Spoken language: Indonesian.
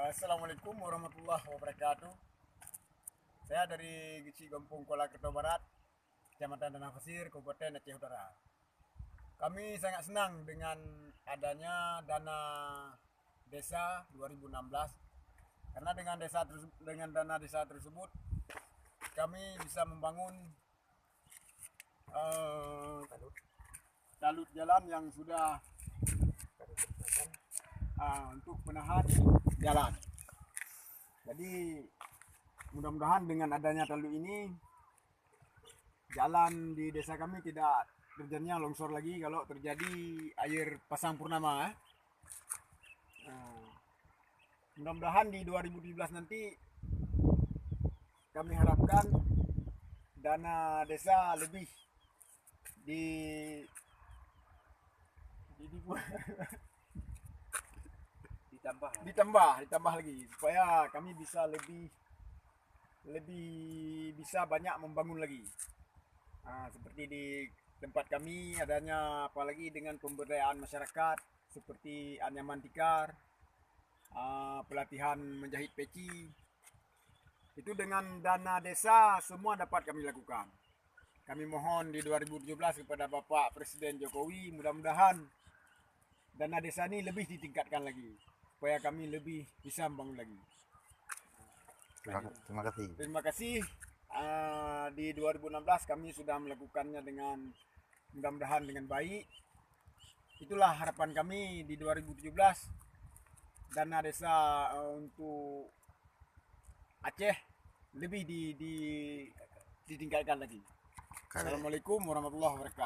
Assalamualaikum warahmatullahi wabarakatuh. Saya dari Gici Gampung Kuala Kerto Barat, Kecamatan Tanah Pasir, Kabupaten Aceh Utara. Kami sangat senang dengan adanya dana desa 2016 karena dengan dana desa tersebut kami bisa membangun talut jalan yang sudah untuk penahan jalan. Jadi mudah-mudahan dengan adanya talut ini jalan di desa kami tidak terjadinya longsor lagi kalau terjadi air pasang purnama. Mudah-mudahan di 2017 nanti kami harapkan dana desa lebih ditambah lagi supaya kami bisa lebih bisa banyak membangun lagi. Seperti di tempat kami adanya apalagi dengan pemberdayaan masyarakat seperti anyaman tikar, pelatihan menjahit peci. Itu dengan dana desa semua dapat kami lakukan. Kami mohon di 2017 kepada Bapak Presiden Jokowi, mudah-mudahan dana desa ini lebih ditingkatkan lagi supaya kami lebih bisa membangun lagi. Terima kasih. Terima kasih. Di 2016 kami sudah melakukannya dengan mudah-mudahan dengan baik. Itulah harapan kami di 2017 dana desa untuk Aceh lebih ditingkatkan lagi. Assalamualaikum warahmatullahi wabarakatuh.